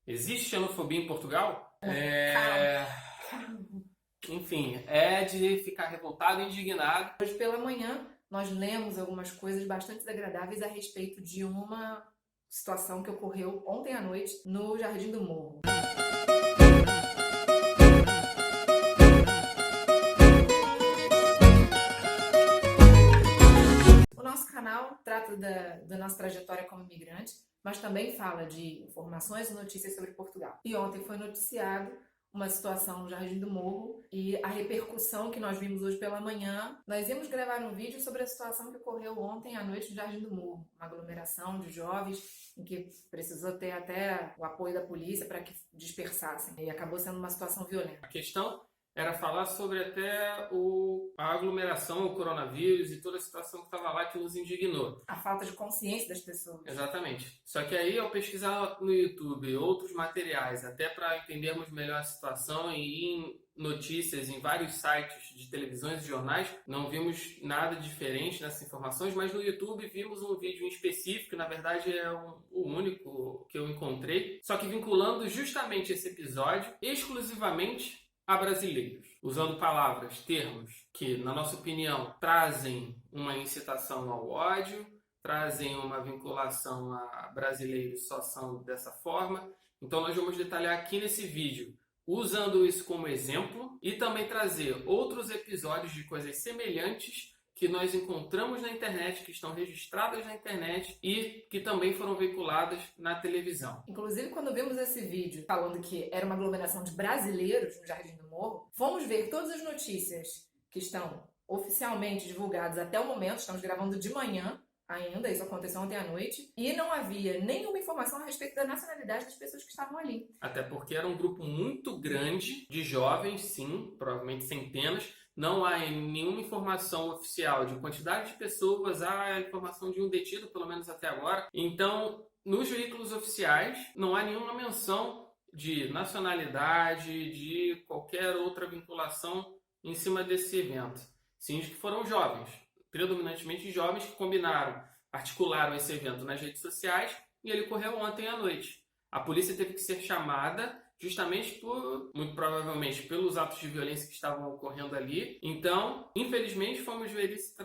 Existe xenofobia em Portugal? Calma. Enfim, é de ficar revoltado e indignado. Hoje pela manhã nós lemos algumas coisas bastante desagradáveis a respeito de uma situação que ocorreu ontem à noite no Jardim do Morro. O nosso canal trata da nossa trajetória como imigrante, mas também fala de informações e notícias sobre Portugal. E ontem foi noticiado uma situação no Jardim do Morro e a repercussão que nós vimos hoje pela manhã. Nós íamos gravar um vídeo sobre a situação que ocorreu ontem à noite no Jardim do Morro, uma aglomeração de jovens em que precisou ter até o apoio da polícia para que dispersassem e acabou sendo uma situação violenta. A questão era falar sobre até a aglomeração, o coronavírus e toda a situação que estava lá que nos indignou. A falta de consciência das pessoas. Exatamente. Só que aí, ao pesquisar no YouTube outros materiais, até para entendermos melhor a situação e ir em notícias em vários sites de televisões e jornais, não vimos nada diferente nessas informações, mas no YouTube vimos um vídeo em específico, que na verdade é o único que eu encontrei, só que vinculando justamente esse episódio exclusivamente a brasileiros, usando palavras, termos que, na nossa opinião, trazem uma incitação ao ódio, trazem uma vinculação a brasileiros só são dessa forma. Então nós vamos detalhar aqui nesse vídeo, usando isso como exemplo e também trazer outros episódios de coisas semelhantes que nós encontramos na internet, que estão registradas na internet e que também foram veiculadas na televisão. Inclusive, quando vimos esse vídeo falando que era uma aglomeração de brasileiros no Jardim do Morro, fomos ver todas as notícias que estão oficialmente divulgadas até o momento, estamos gravando de manhã ainda, isso aconteceu ontem à noite, e não havia nenhuma informação a respeito da nacionalidade das pessoas que estavam ali. Até porque era um grupo muito grande de jovens, sim, provavelmente centenas. Não há nenhuma informação oficial de quantidade de pessoas, há informação de um detido, pelo menos até agora. Então, nos veículos oficiais, não há nenhuma menção de nacionalidade, de qualquer outra vinculação em cima desse evento. Sim, que foram jovens, predominantemente jovens que combinaram, articularam esse evento nas redes sociais e ele ocorreu ontem à noite. A polícia teve que ser chamada justamente muito provavelmente pelos atos de violência que estavam ocorrendo ali. Então, infelizmente, fomos ver isso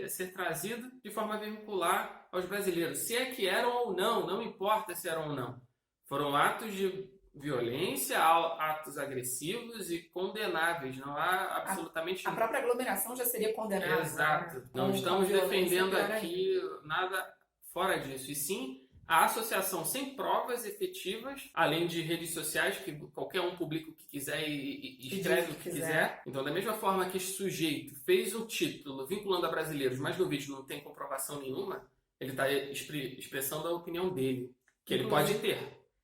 ser trazido de forma vincular aos brasileiros. Se é que eram ou não importa se eram ou não. Foram atos de violência, atos agressivos e condenáveis. Não há absolutamente... A própria aglomeração já seria condenável. Exato. Né? Não estamos defendendo aqui nada fora disso. E sim, a associação sem provas efetivas, além de redes sociais, que qualquer um publica o que quiser e escreve o que quiser. Então, da mesma forma que esse sujeito fez um título vinculando a brasileiros, mas no vídeo não tem comprovação nenhuma, ele está expressando a opinião dele, que ele pode ter.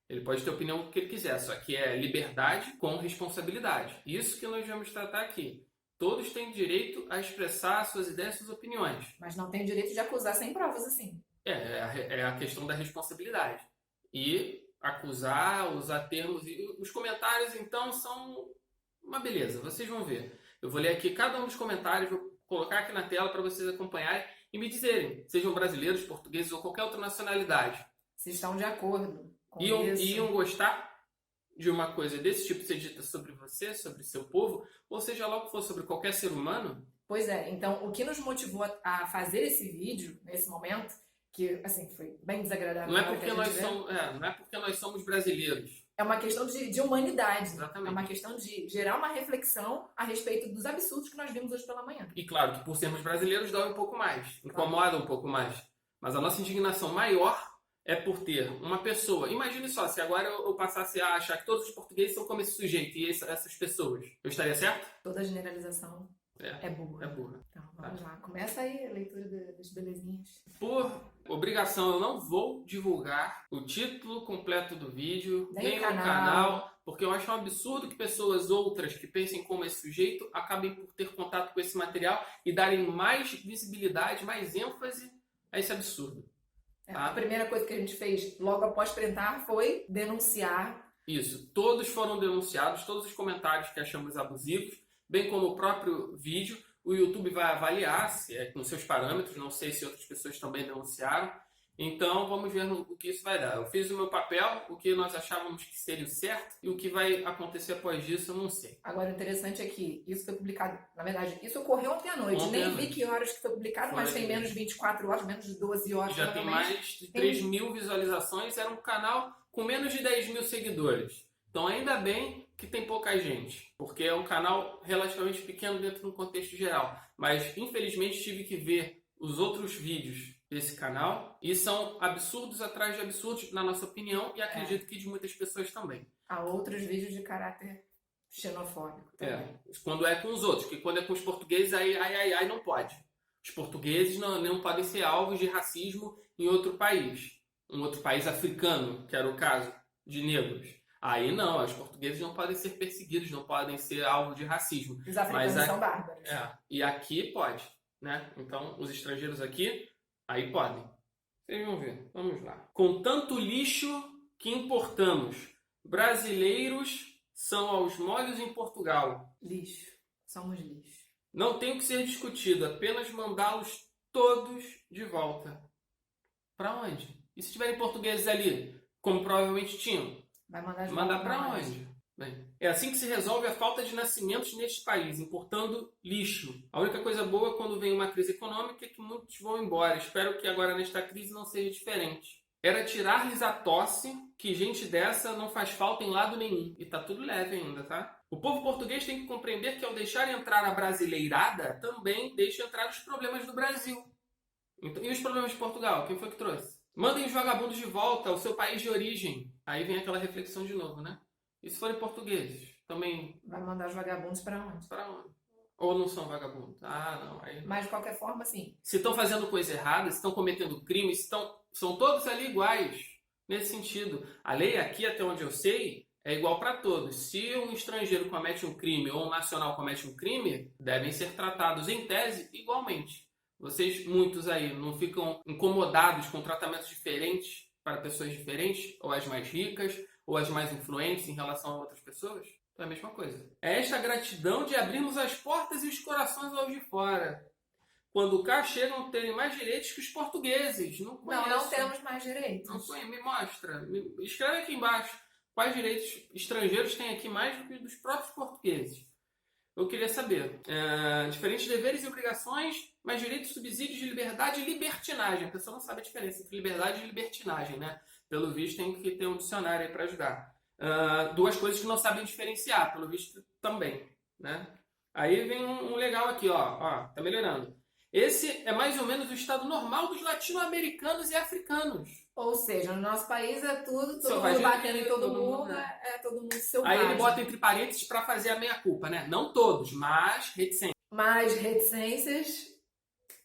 Ele pode ter a opinião que ele quiser, só que é liberdade com responsabilidade. Isso que nós vamos tratar aqui. Todos têm direito a expressar suas ideias, suas opiniões. Mas não tem direito de acusar sem provas, assim. É a questão da responsabilidade. E acusar, usar termos... E os comentários, então, são uma beleza. Vocês vão ver. Eu vou ler aqui cada um dos comentários, vou colocar aqui na tela para vocês acompanharem e me dizerem, sejam brasileiros, portugueses ou qualquer outra nacionalidade. Se estão de acordo com Iam gostar de uma coisa desse tipo ser dita sobre você, sobre seu povo, ou seja lá o que for, sobre qualquer ser humano? Pois é. Então, o que nos motivou a fazer esse vídeo, nesse momento, que, assim, foi bem desagradável. Não é porque nós somos brasileiros. É uma questão de humanidade. Exatamente. É uma questão de gerar uma reflexão a respeito dos absurdos que nós vimos hoje pela manhã. E claro que por sermos brasileiros dói um pouco mais, incomoda um pouco mais. Mas a nossa indignação maior é por ter uma pessoa... Imagine só, se agora eu passasse a achar que todos os portugueses são como esse sujeito e essas pessoas, eu estaria certo? Toda generalização é burra. É burra. Então, vamos lá. Começa aí a leitura das belezinhas. Por obrigação, eu não vou divulgar o título completo do vídeo, nem o canal, porque eu acho um absurdo que pessoas outras que pensem como esse sujeito acabem por ter contato com esse material e darem mais visibilidade, mais ênfase a esse absurdo. A primeira coisa que a gente fez logo após printar foi denunciar. Isso. Todos foram denunciados, todos os comentários que achamos abusivos, bem como o próprio vídeo. O YouTube vai avaliar se é com seus parâmetros, não sei se outras pessoas também denunciaram. Então, vamos ver o que isso vai dar. Eu fiz o meu papel, o que nós achávamos que seria o certo, e o que vai acontecer após isso, eu não sei. Agora, o interessante é que isso foi publicado, na verdade, isso ocorreu ontem à noite. Ontem à Nem vi noite. que horas que foi publicado, mas tem menos de 24 horas, menos de 12 horas. Já tem provavelmente. mais de 3 mil visualizações, era um canal com menos de 10 mil seguidores. Então, ainda bem que tem pouca gente, porque é um canal relativamente pequeno dentro de um contexto geral. Mas, infelizmente, tive que ver os outros vídeos desse canal e são absurdos atrás de absurdos, na nossa opinião, e acredito que de muitas pessoas também. Há outros vídeos de caráter xenofóbico também. Quando é com os outros, que quando é com os portugueses, aí não pode. Os portugueses não podem ser alvos de racismo em outro país. Um outro país africano, que era o caso de negros. Aí não, os portugueses não podem ser perseguidos, não podem ser alvo de racismo. Os africanos Mas são bárbaros. E aqui pode, né? Então, os estrangeiros aqui, aí podem. Vocês vão ver, vamos lá. Com tanto lixo que importamos, brasileiros são aos molhos em Portugal. Lixo. Somos lixo. Não tem o que ser discutido, apenas mandá-los todos de volta. Para onde? E se tiverem portugueses ali, como provavelmente tinham? Vai mandar de Mandar volta para mais. onde? Bem, é assim que se resolve a falta de nascimentos neste país, importando lixo. A única coisa boa quando vem uma crise econômica é que muitos vão embora. Espero que agora nesta crise não seja diferente. Era tirar-lhes a tosse, que gente dessa não faz falta em lado nenhum. E tá tudo leve ainda, tá? O povo português tem que compreender que ao deixar entrar a brasileirada, também deixa entrar os problemas do Brasil. Então, e os problemas de Portugal? Quem foi que trouxe? Mandem os vagabundos de volta ao seu país de origem. Aí vem aquela reflexão de novo, né? E se forem portugueses? Também... Vai mandar os vagabundos para onde? Para onde? Ou não são vagabundos? Ah, não. Aí... Mas de qualquer forma, sim. Se estão fazendo coisa errada, se estão cometendo crimes, são todos ali iguais. Nesse sentido. A lei aqui, até onde eu sei, é igual para todos. Se um estrangeiro comete um crime ou um nacional comete um crime, devem ser tratados, em tese, igualmente. Vocês, muitos aí, não ficam incomodados com tratamentos diferentes para pessoas diferentes, ou as mais ricas, ou as mais influentes em relação a outras pessoas? É a mesma coisa. É esta gratidão de abrirmos as portas e os corações aos de fora. Quando cá chegam, terem mais direitos que os portugueses. Não conheço. Não temos mais direitos. Não conheço. Me mostra. Escreve aqui embaixo. Quais direitos estrangeiros tem aqui mais do que dos próprios portugueses? Eu queria saber. Diferentes deveres e obrigações, mas direitos, subsídios de liberdade e libertinagem. A pessoa não sabe a diferença entre liberdade e libertinagem, né? Pelo visto, tem que ter um dicionário aí para ajudar. Duas coisas que não sabem diferenciar, pelo visto, também, né? Aí vem um legal aqui, ó. Tá melhorando. Esse é mais ou menos o estado normal dos latino-americanos e africanos. Ou seja, no nosso país é todo Selvageria, mundo batendo em todo mundo, né? é todo mundo selvagem. Aí ele bota entre parênteses para fazer a meia-culpa, né? Não todos, mas reticentes. Mas reticências,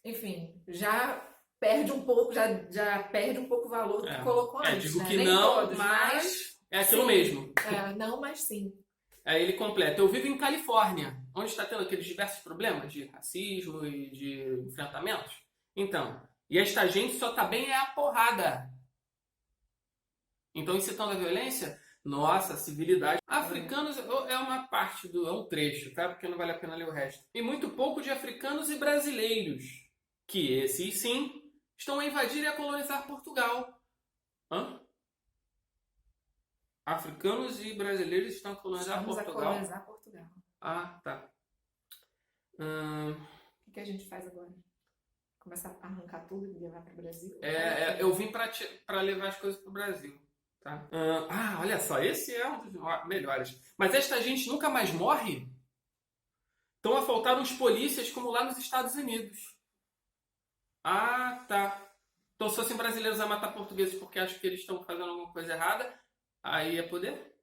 enfim, já perde um pouco, já perde um pouco o valor que colocou antes. Digo né? que Nem não, todos, mas é aquilo sim. mesmo. Não, mas sim. Aí ele completa: eu vivo em Califórnia, onde está tendo aqueles diversos problemas de racismo e de enfrentamentos. Então, e esta gente só tá bem a porrada. Então, incitando a violência, nossa, civilidade. Africanos é uma parte é um trecho, tá? Porque não vale a pena ler o resto. E muito pouco de africanos e brasileiros, que esses sim estão a invadir e a colonizar Portugal. Hã? Africanos e brasileiros estão a colonizar Portugal? A colonizar Portugal. Ah, tá. O que a gente faz agora? Começar a arrancar tudo e levar para o Brasil? Eu vim para levar as coisas para o Brasil. Tá? Olha só, esse é um dos melhores. Mas esta gente nunca mais morre? Estão a faltar uns polícias como lá nos Estados Unidos. Ah, tá. Então se fossem brasileiros a matar portugueses porque acham que eles estão fazendo alguma coisa errada, aí ia poder?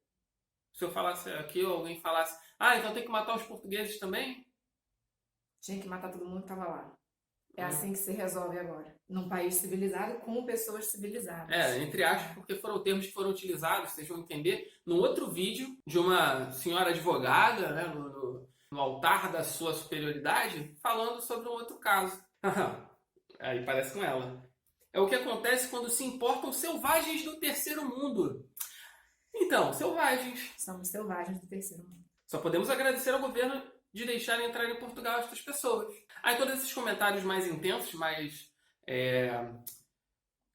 Se eu falasse aqui ou alguém falasse, então tem que matar os portugueses também? Tinha que matar todo mundo que estava lá. É assim que se resolve agora. Num país civilizado com pessoas civilizadas. Entre aspas, porque foram termos que foram utilizados, vocês vão entender, num outro vídeo de uma senhora advogada, né, no altar da sua superioridade, falando sobre um outro caso. Aí parece com ela. É o que acontece quando se importam selvagens do terceiro mundo. Então, selvagens. Somos selvagens do terceiro mundo. Só podemos agradecer ao governo de deixarem entrar em Portugal estas pessoas. Aí todos esses comentários mais intensos, mais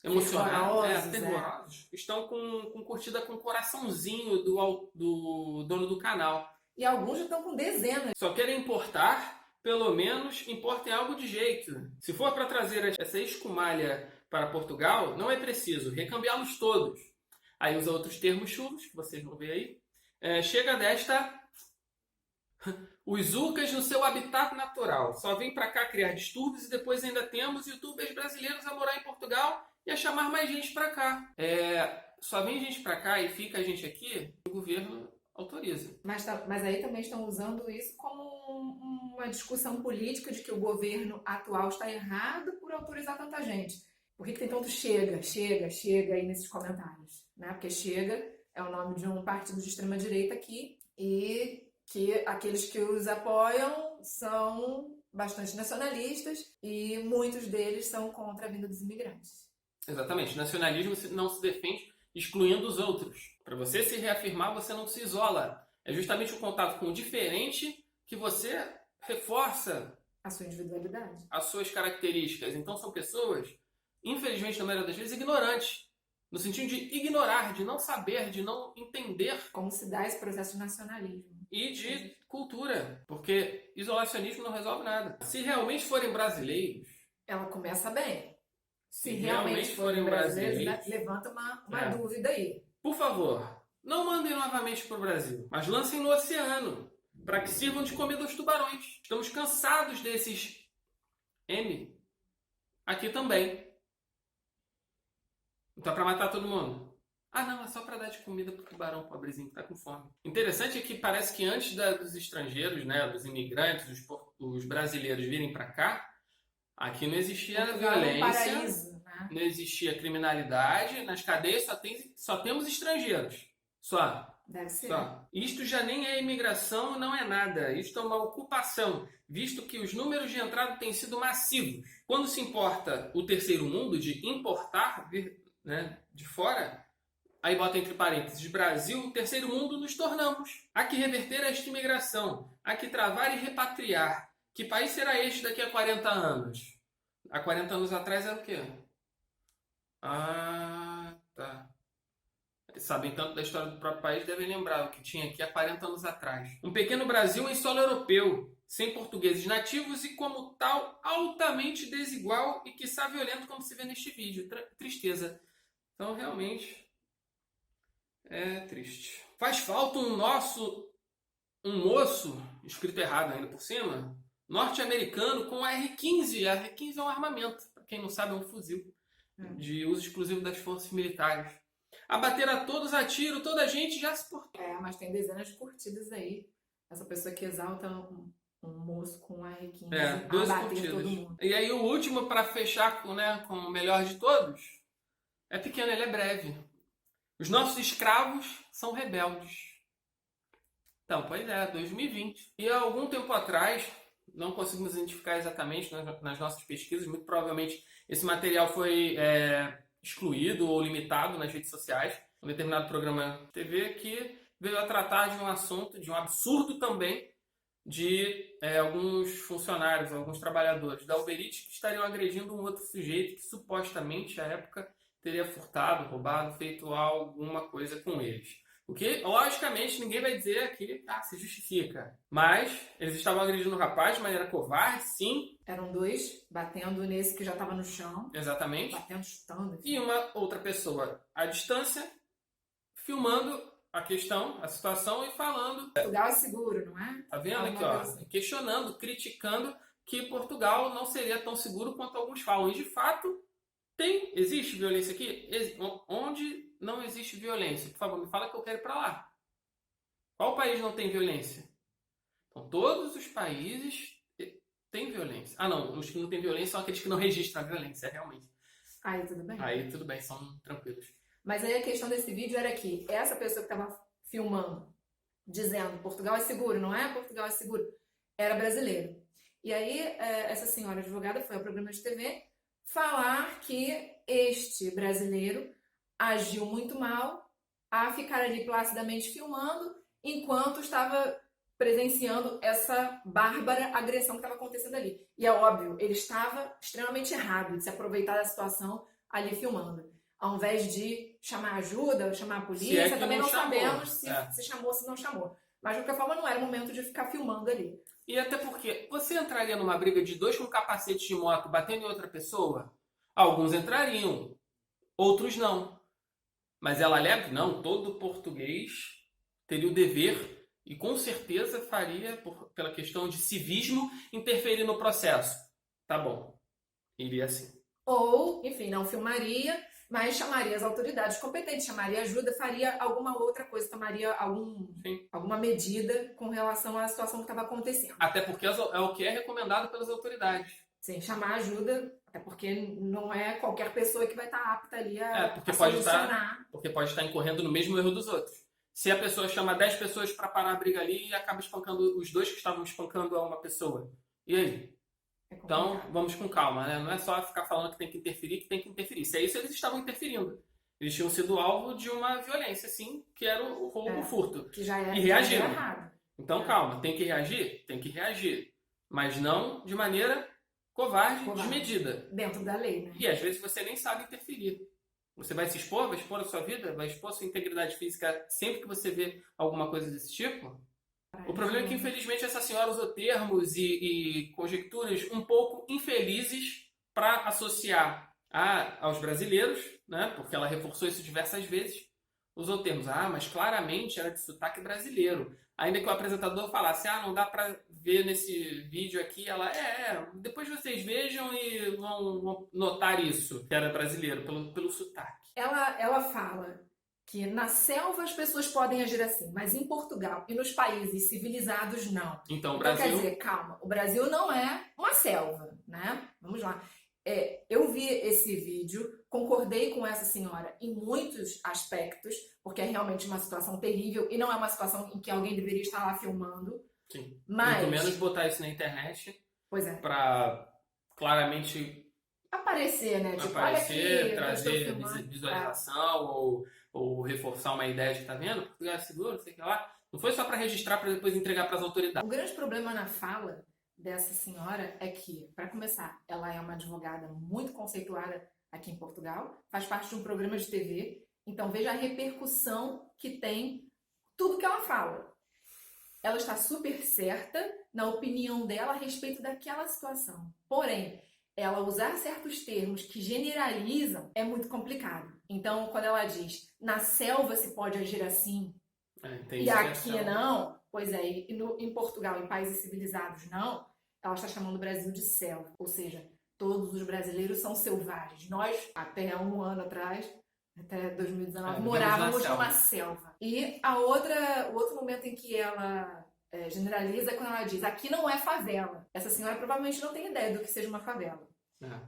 emocionados, fervorosos, fervorosos, estão com curtida com coraçãozinho do dono do canal. E alguns já estão com dezenas. Só querem importar, pelo menos importem algo de jeito. Se for para trazer essa escumalha para Portugal, não é preciso recambiá-los todos. Aí usa outros termos chulos, que vocês vão ver aí. Chega desta... Os Ucas no seu habitat natural. Só vêm para cá criar distúrbios e depois ainda temos youtubers brasileiros a morar em Portugal e a chamar mais gente para cá. Só vem gente para cá e fica a gente aqui, o governo autoriza. Mas aí também estão usando isso como uma discussão política de que o governo atual está errado por autorizar tanta gente. Por que tem tanto chega aí nesses comentários? Né? Porque Chega é o nome de um partido de extrema-direita aqui e que aqueles que os apoiam são bastante nacionalistas e muitos deles são contra a vinda dos imigrantes. Exatamente. Nacionalismo não se defende excluindo os outros. Para você se reafirmar, você não se isola. É justamente o contato com o diferente que você reforça a sua individualidade, as suas características. Então são pessoas, infelizmente, na maioria das vezes, ignorantes. No sentido de ignorar, de não saber, de não entender. Como se dá esse processo de nacionalismo. E de cultura. Porque isolacionismo não resolve nada. Se realmente forem brasileiros... Ela começa bem. Se realmente forem brasileiros... Levanta uma dúvida aí. Por favor, não mandem novamente para o Brasil, mas lancem no oceano, para que sirvam de comida aos tubarões. Estamos cansados desses M aqui também. Então é para matar todo mundo. Ah, não, é só para dar de comida pro tubarão pobrezinho que tá com fome. Interessante é que parece que antes dos estrangeiros, né, dos imigrantes, os brasileiros virem para cá, aqui não existia violência, paraíso, né? Não existia criminalidade, nas cadeias só temos estrangeiros. Só. Deve ser. Só. Isto já nem é imigração, não é nada. Isto é uma ocupação, visto que os números de entrada têm sido massivos. Quando se importa o terceiro mundo, de importar, né, de fora... Aí bota entre parênteses, Brasil, terceiro mundo, nos tornamos. Há que reverter esta imigração. Há que travar e repatriar. Que país será este daqui a 40 anos? Há 40 anos atrás era o quê? Ah, tá. Sabem tanto da história do próprio país, devem lembrar o que tinha aqui há 40 anos atrás. Um pequeno Brasil em solo europeu, sem portugueses nativos e, como tal, altamente desigual e, quiçá, violento, como se vê neste vídeo. Tristeza. Então, realmente... é triste. Faz falta um moço, escrito errado ainda por cima, norte-americano com R-15. A R-15 é um armamento, para quem não sabe, é um fuzil de uso exclusivo das forças militares. Abater a todos a tiro, toda a gente já se portou. Mas tem dezenas de curtidas aí. Essa pessoa que exalta um moço com R-15 duas abater curtidas. todo mundo. E aí o último, para fechar com o melhor de todos, é pequeno, ele é breve. Os nossos escravos são rebeldes. Então, pois é, 2020. E há algum tempo atrás, não conseguimos identificar exatamente nas nossas pesquisas, muito provavelmente esse material foi excluído ou limitado nas redes sociais, um determinado programa de TV que veio a tratar de um assunto, de um absurdo também, de alguns funcionários, alguns trabalhadores da Uber Eats que estariam agredindo um outro sujeito que supostamente, à época, teria furtado, roubado, feito alguma coisa com eles. O que, logicamente, ninguém vai dizer que se justifica. Mas eles estavam agredindo o rapaz de maneira covarde, sim. Eram dois, batendo nesse que já estava no chão. Exatamente. Batendo, chutando. E uma outra pessoa à distância, filmando a questão, a situação e falando... Portugal é seguro, não é? Tá vendo aqui, ó? Assim. Questionando, criticando que Portugal não seria tão seguro quanto alguns falam. E, de fato... existe violência aqui? Onde não existe violência? Por favor, me fala que eu quero ir para lá. Qual país não tem violência? Então, todos os países têm violência. Ah, não. Os que não têm violência são aqueles que não registram a violência, realmente. Aí tudo bem. Aí tudo bem, são tranquilos. Mas aí a questão desse vídeo era que essa pessoa que estava filmando, dizendo Portugal é seguro, não é? Portugal é seguro, era brasileiro. E aí essa senhora advogada foi ao programa de TV falar que este brasileiro agiu muito mal a ficar ali placidamente filmando enquanto estava presenciando essa bárbara agressão que estava acontecendo ali. E é óbvio, ele estava extremamente errado de se aproveitar da situação ali filmando. Ao invés de chamar ajuda, chamar a Se polícia, é que também não chamou. sabemos se chamou ou se não chamou. Mas, de qualquer forma, não era o momento de ficar filmando ali. E até porque você entraria numa briga de dois com capacete de moto batendo em outra pessoa? Alguns entrariam, outros não. Mas ela alega que não, todo português teria o dever e com certeza faria, pela questão de civismo, interferir no processo. Tá bom, iria assim. Ou, enfim, não filmaria, mas chamaria as autoridades competentes, chamaria ajuda, faria alguma outra coisa, tomaria Sim. alguma medida com relação à situação que estava acontecendo. Até porque é o que é recomendado pelas autoridades. Sim, chamar ajuda, até porque não é qualquer pessoa que vai estar apta ali a Porque solucionar. porque pode estar incorrendo no mesmo erro dos outros. Se a pessoa chama 10 pessoas para parar a briga ali e acaba espancando os dois que estavam espancando uma pessoa. E aí? Então, vamos com calma, né? Não é só ficar falando que tem que interferir. Se é isso, eles estavam interferindo. Eles tinham sido alvo de uma violência, sim, que era o roubo, o furto. Que já é, e reagiram. Errado. Então, calma, tem que reagir? Tem que reagir. Mas não de maneira covarde, desmedida. Dentro da lei, né? E às vezes você nem sabe interferir. Você vai se expor, vai expor a sua vida, vai expor a sua integridade física sempre que você vê alguma coisa desse tipo? O problema é que, infelizmente, essa senhora usou termos e conjecturas um pouco infelizes para associar aos brasileiros, né? Porque ela reforçou isso diversas vezes. Usou termos, mas claramente era de sotaque brasileiro. Ainda que o apresentador falasse, não dá para ver nesse vídeo aqui, ela, depois vocês vejam e vão notar isso, que era brasileiro, pelo sotaque. Ela fala que na selva as pessoas podem agir assim, mas em Portugal e nos países civilizados não. Então, quer dizer, calma, o Brasil não é uma selva, né? Vamos lá. Eu vi esse vídeo, concordei com essa senhora em muitos aspectos, porque é realmente uma situação terrível e não é uma situação em que alguém deveria estar lá filmando. Sim. Mas, muito menos botar isso na internet. Pois é. Para claramente aparecer, né? Tipo, aparecer, olha aqui, trazer visualização ou reforçar uma ideia de, tá vendo? Portugal é seguro, não sei o que lá. Não foi só para registrar para depois entregar para as autoridades. O grande problema na fala dessa senhora é que, para começar, ela é uma advogada muito conceituada aqui em Portugal, faz parte de um programa de TV, então veja a repercussão que tem tudo que ela fala. Ela está super certa na opinião dela a respeito daquela situação. Porém, ela usar certos termos que generalizam é muito complicado. Então, quando ela diz, na selva se pode agir assim, e aqui não, pois é, em Portugal, em países civilizados não, ela está chamando o Brasil de selva. Ou seja, todos os brasileiros são selvagens. Nós, até um ano atrás, até 2019, morávamos numa selva. E o outro momento em que ela generaliza é quando ela diz, aqui não é favela. Essa senhora provavelmente não tem ideia do que seja uma favela.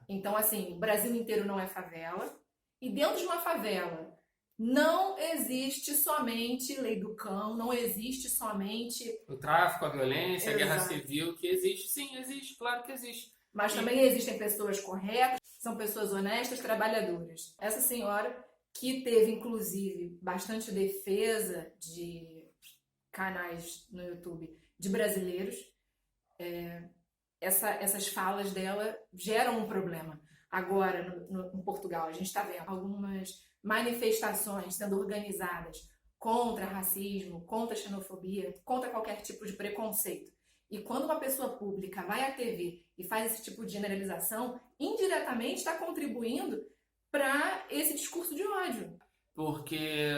Então, assim, o Brasil inteiro não é favela. E dentro de uma favela não existe somente lei do cão, não existe somente o tráfico, a violência, a guerra civil, que existe. Sim, existe, claro que existe. Mas também existem pessoas corretas, são pessoas honestas, trabalhadoras. Essa senhora, que teve, inclusive, bastante defesa de canais no YouTube de brasileiros, essas falas dela geram um problema. Agora, em Portugal, a gente está vendo algumas manifestações sendo organizadas contra racismo, contra xenofobia, contra qualquer tipo de preconceito. E quando uma pessoa pública vai à TV e faz esse tipo de generalização, indiretamente está contribuindo para esse discurso de ódio. Porque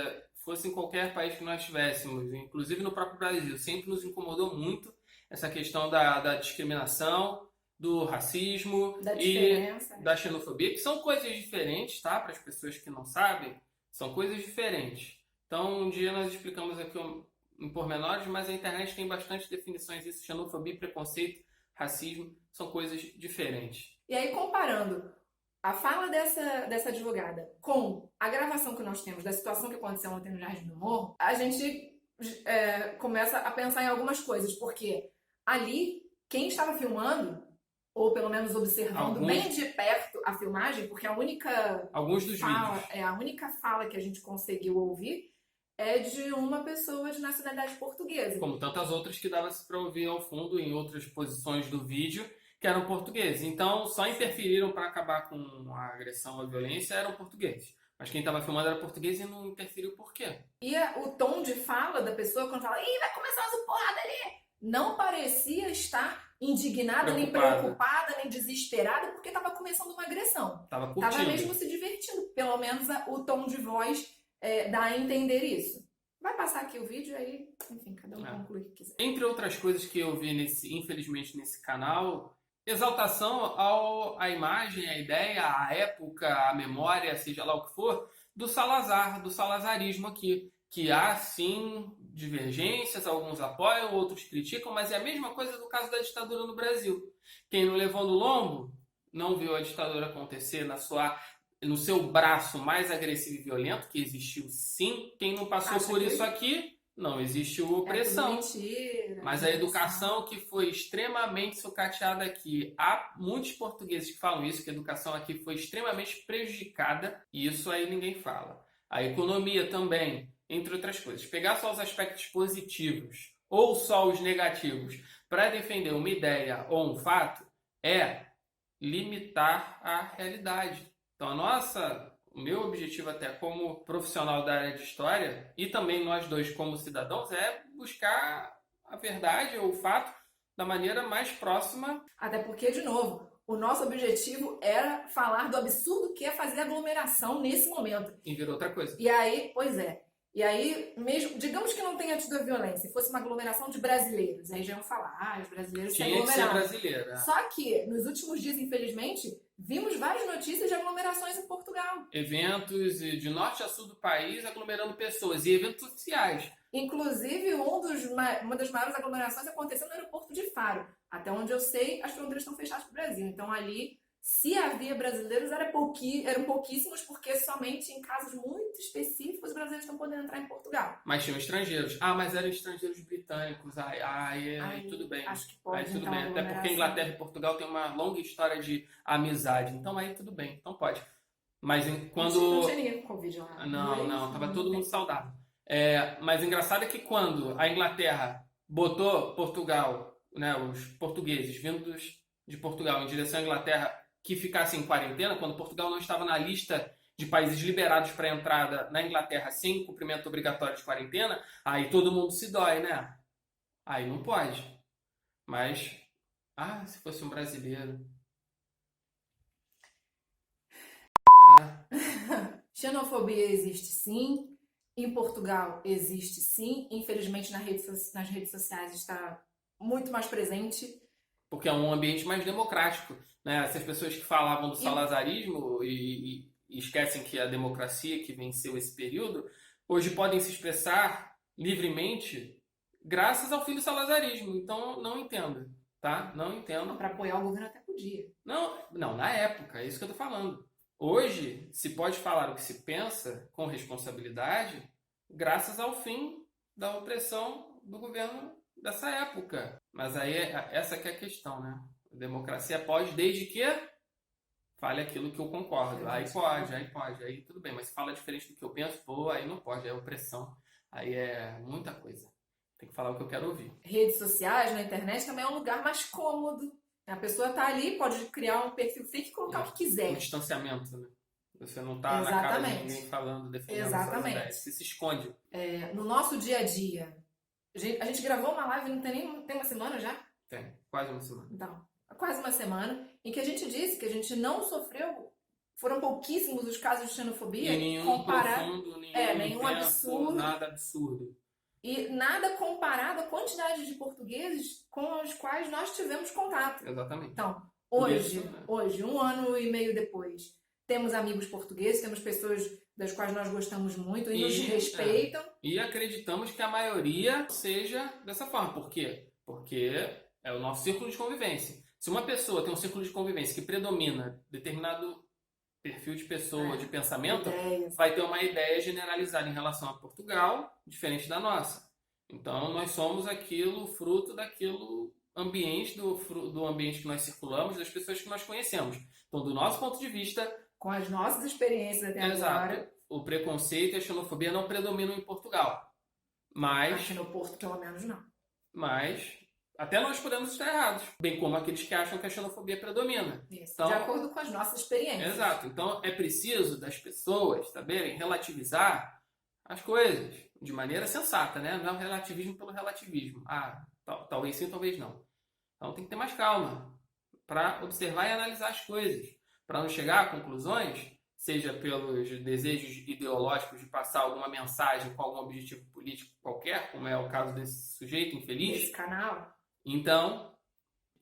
fosse em qualquer país que nós estivéssemos, inclusive no próprio Brasil, sempre nos incomodou muito essa questão da discriminação, do racismo e da xenofobia, que são coisas diferentes, tá? Para as pessoas que não sabem, são coisas diferentes. Então, um dia nós explicamos aqui em pormenores, mas a internet tem bastante definições disso. Xenofobia, preconceito, racismo, são coisas diferentes. E aí, comparando a fala dessa advogada com a gravação que nós temos da situação que aconteceu ontem no Jardim do Morro, a gente começa a pensar em algumas coisas, porque ali, quem estava filmando, ou pelo menos observando bem de perto a filmagem, porque a única fala que a gente conseguiu ouvir é de uma pessoa de nacionalidade portuguesa. Como tantas outras que dava-se para ouvir ao fundo em outras posições do vídeo, que eram portugueses. Então, só interferiram para acabar com a agressão, a violência, eram portugueses. Mas quem estava filmando era português e não interferiu por quê? E o tom de fala da pessoa quando fala, ih, vai começar uma porrada ali, não parecia estar indignada, nem preocupada, nem desesperada, porque estava começando uma agressão. Estava curtindo. Estava mesmo se divertindo. Pelo menos o tom de voz dá a entender isso. Vai passar aqui o vídeo aí, enfim, cada um conclui o que quiser. Entre outras coisas que eu vi, infelizmente, nesse canal, exaltação à imagem, à ideia, à época, à memória, seja lá o que for, do Salazar, do salazarismo aqui. Que há, sim, divergências, alguns apoiam, outros criticam, mas é a mesma coisa do caso da ditadura no Brasil. Quem não levou no lombo, não viu a ditadura acontecer no seu braço mais agressivo e violento, que existiu sim. Quem não passou por isso aqui, não existiu opressão. Mentira, mas a educação que foi extremamente sucateada aqui. Há muitos portugueses que falam isso, que a educação aqui foi extremamente prejudicada, e isso aí ninguém fala. A economia também, entre outras coisas. Pegar só os aspectos positivos ou só os negativos para defender uma ideia ou um fato é limitar a realidade. Então, o meu objetivo até como profissional da área de história e também nós dois como cidadãos é buscar a verdade ou o fato da maneira mais próxima. Até porque, de novo, o nosso objetivo era falar do absurdo que é fazer aglomeração nesse momento. E virou outra coisa. E aí, pois é. E aí, mesmo, digamos que não tenha tido a violência, fosse uma aglomeração de brasileiros, aí já iam falar, os brasileiros se aglomeraram. Tinha que ser brasileira. Só que, nos últimos dias, infelizmente, vimos várias notícias de aglomerações em Portugal. Eventos de norte a sul do país aglomerando pessoas e eventos oficiais. Inclusive, uma das maiores aglomerações aconteceu no aeroporto de Faro. Até onde eu sei, as fronteiras estão fechadas para o Brasil. Então, ali, se havia brasileiros, eram pouquíssimos, porque somente em casos muito específicos os brasileiros estão podendo entrar em Portugal. Mas tinham estrangeiros. mas eram estrangeiros britânicos. Aí tudo bem. Acho que pode, aí tudo então, bem. Até porque Inglaterra e Portugal têm uma longa história de amizade. Então aí tudo bem. Então pode. Mas quando... Não tinha ninguém com Covid lá. Não. Tava todo mundo saudável. Mas o engraçado é que quando a Inglaterra botou Portugal, né, os portugueses vindos de Portugal em direção à Inglaterra que ficassem em quarentena, quando Portugal não estava na lista de países liberados para entrada na Inglaterra sem cumprimento obrigatório de quarentena, aí todo mundo se dói, né? Aí não pode. Mas, se fosse um brasileiro. Xenofobia existe sim. Em Portugal existe sim. Infelizmente nas redes sociais está muito mais presente. Porque é um ambiente mais democrático, né? Essas pessoas que falavam do salazarismo e esquecem que a democracia que venceu esse período, hoje podem se expressar livremente graças ao fim do salazarismo. Então, não entendo, tá? Não entendo. Para apoiar o governo até podia. Não, na época, é isso que eu tô falando. Hoje, se pode falar o que se pensa com responsabilidade graças ao fim da opressão do governo dessa época. Mas aí, essa que é a questão, né? A democracia pode, desde que fale aquilo que eu concordo. Aí pode, aí tudo bem. Mas se fala diferente do que eu penso, aí não pode, é opressão. Aí é muita coisa. Tem que falar o que eu quero ouvir. Redes sociais, na internet, também é um lugar mais cômodo. A pessoa tá ali, pode criar um perfil fake e colocar o que quiser. O distanciamento, né? Você não tá na cara de ninguém falando, defendendo essas ideias. Você se esconde. No nosso dia a dia, a gente gravou uma live, não tem uma semana já? Tem, quase uma semana. Então, quase uma semana, em que a gente disse que a gente não sofreu, foram pouquíssimos os casos de xenofobia. E nenhum profundo, nenhum absurdo. Nada absurdo. E nada comparado à quantidade de portugueses com os quais nós tivemos contato. Exatamente. Então, hoje, 1 ano e meio depois, temos amigos portugueses, temos pessoas das quais nós gostamos muito e nos respeitam. E acreditamos que a maioria seja dessa forma. Por quê? Porque é o nosso círculo de convivência. Se uma pessoa tem um círculo de convivência que predomina determinado perfil de pessoa, de pensamento, vai ter uma ideia generalizada em relação a Portugal, diferente da nossa. Então, nós somos fruto daquilo ambiente, do ambiente que nós circulamos, das pessoas que nós conhecemos. Então, do nosso ponto de vista... Com as nossas experiências até agora... O preconceito e a xenofobia não predominam em Portugal. Mas... Aqui no Porto, pelo menos, não. Mas Até nós podemos estar errados, bem como aqueles que acham que a xenofobia predomina. Isso, Então, de acordo com as nossas experiências. exato. Então, é preciso das pessoas saberem relativizar as coisas de maneira sensata, né? Não é o relativismo pelo relativismo. Talvez sim, talvez não. Então, tem que ter mais calma para observar e analisar as coisas, para não chegar a conclusões, seja pelos desejos ideológicos de passar alguma mensagem com algum objetivo político qualquer, como é o caso desse sujeito infeliz. Esse canal. Então,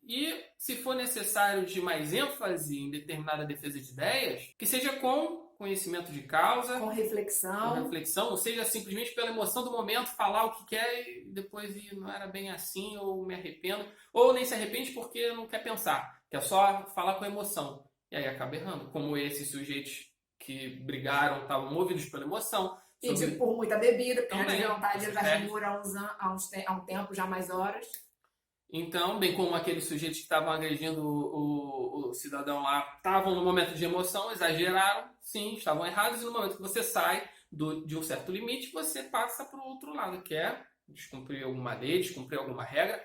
e se for necessário de mais ênfase em determinada defesa de ideias, que seja com conhecimento de causa, com reflexão, ou seja, simplesmente pela emoção do momento, falar o que quer e depois não era bem assim, ou me arrependo, ou nem se arrepende porque não quer pensar, quer só falar com emoção. E aí acaba errando, como esses sujeitos que brigaram, estavam movidos pela emoção. E por muita bebida, porque também, a vontade já demora há um tempo, já mais horas. Então, bem como aqueles sujeitos que estavam agredindo o cidadão lá, estavam no momento de emoção, exageraram, sim, estavam errados, e no momento que você sai de um certo limite, você passa para o outro lado, que é descumprir alguma lei, descumprir alguma regra,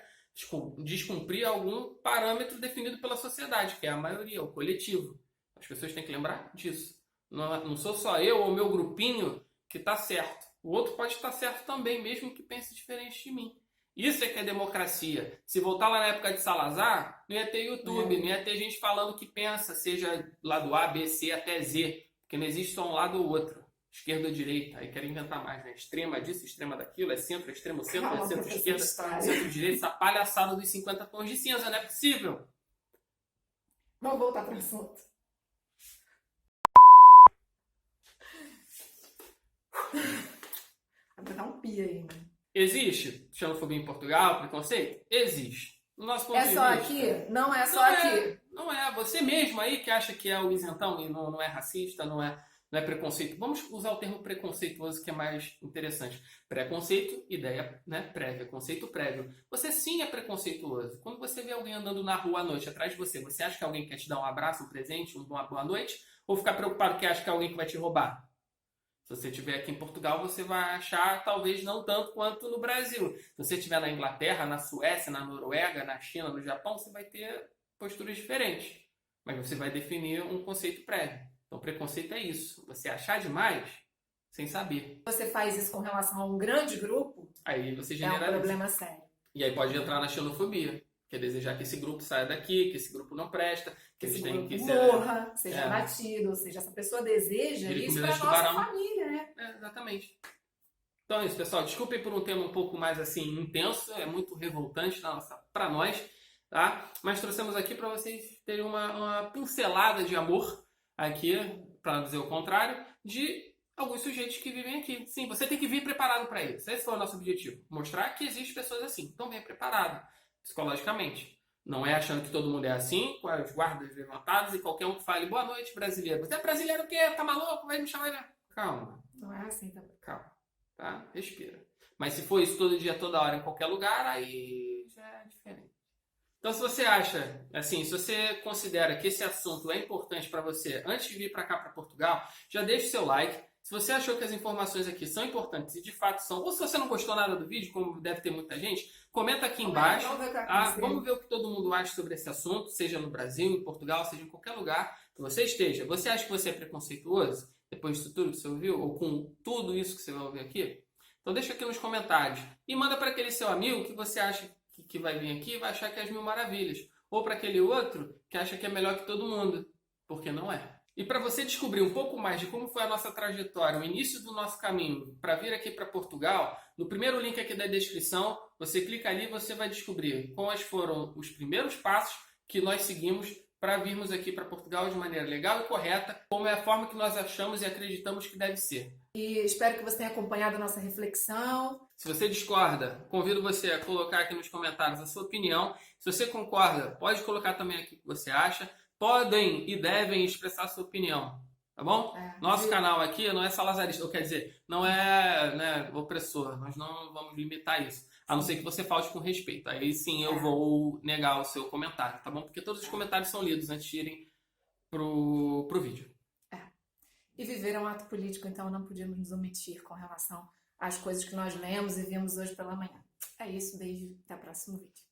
descumprir algum parâmetro definido pela sociedade, que é a maioria, o coletivo. As pessoas têm que lembrar disso. Não sou só eu ou meu grupinho que está certo. O outro pode estar certo também, mesmo que pense diferente de mim. Isso é que é democracia. Se voltar lá na época de Salazar, não ia ter YouTube, não ia ter gente falando o que pensa, seja lado A, B, C até Z, porque não existe só um lado ou outro, esquerda ou direita. Aí querem inventar mais, né? Extrema disso, extrema daquilo, é centro, extremo, centro, é centro-esquerda, centro-direita, essa palhaçada dos 50 tons de cinza, não é possível. Vamos voltar para o assunto. Vai dar um pia aí, mano. Existe xenofobia em Portugal, preconceito? Existe. No nosso ponto de vista, aqui? Não é só aqui. Não é. Você mesmo aí que acha que é o isentão e não é racista, não é preconceito. Vamos usar o termo preconceituoso, que é mais interessante. Preconceito, ideia, né, prévia, conceito prévio. Você sim é preconceituoso. Quando você vê alguém andando na rua à noite atrás de você, você acha que alguém quer te dar um abraço, um presente, uma boa noite? Ou ficar preocupado que acha que é alguém que vai te roubar? Se você estiver aqui em Portugal, você vai achar talvez não tanto quanto no Brasil. Se você estiver na Inglaterra, na Suécia, na Noruega, na China, no Japão, você vai ter posturas diferentes. Mas você vai definir um conceito prévio. Então, preconceito é isso. Você achar demais sem saber. Você faz isso com relação a um grande grupo, aí você generaliza. É um problema sério. E aí pode entrar na xenofobia. Que é desejar que esse grupo saia daqui, que esse grupo não presta, que esse eles têm grupo que morra, seja batido, ou seja, essa pessoa deseja isso para a nossa família, né? Exatamente. Então é isso, pessoal. Desculpem por um tema um pouco mais assim intenso, é muito revoltante para nós, tá? Mas trouxemos aqui para vocês terem uma pincelada de amor aqui, para não dizer o contrário, de alguns sujeitos que vivem aqui. Sim, você tem que vir preparado para isso. Esse foi o nosso objetivo, mostrar que existem pessoas assim. Então venha preparado psicologicamente. Não é achando que todo mundo é assim, com as guardas levantadas e qualquer um que fale boa noite, brasileiro. Você é brasileiro o quê? Tá maluco? Vai me chamar? Calma. Não é assim também. Calma. Tá? Respira. Mas se for isso todo dia, toda hora, em qualquer lugar, aí já é diferente. Então, se você acha, assim, se você considera que esse assunto é importante para você antes de vir para cá, para Portugal, já deixa o seu like. Se você achou que as informações aqui são importantes e de fato são, ou se você não gostou nada do vídeo, como deve ter muita gente, comenta aqui embaixo. Vamos ver o que todo mundo acha sobre esse assunto, seja no Brasil, em Portugal, seja em qualquer lugar que você esteja. Você acha que você é preconceituoso depois disso tudo que você ouviu, ou com tudo isso que você vai ouvir aqui? Então deixa aqui nos comentários. E manda para aquele seu amigo que você acha que vai vir aqui e vai achar que é as mil maravilhas. Ou para aquele outro que acha que é melhor que todo mundo, porque não é. E para você descobrir um pouco mais de como foi a nossa trajetória, o início do nosso caminho para vir aqui para Portugal, no primeiro link aqui da descrição, você clica ali e você vai descobrir quais foram os primeiros passos que nós seguimos para virmos aqui para Portugal de maneira legal e correta, como é a forma que nós achamos e acreditamos que deve ser. E espero que você tenha acompanhado a nossa reflexão. Se você discorda, convido você a colocar aqui nos comentários a sua opinião. Se você concorda, pode colocar também aqui o que você acha. Podem e devem expressar sua opinião, tá bom? Nosso canal aqui não é salazarista, ou quer dizer, não é, né, opressor. Nós não vamos limitar isso. A não ser que você falte com respeito. Aí sim eu vou negar o seu comentário, tá bom? Porque todos os comentários são lidos antes de irem pro vídeo. E viver é um ato político, então não podíamos nos omitir com relação às coisas que nós lemos e vimos hoje pela manhã. É isso, beijo, até o próximo vídeo.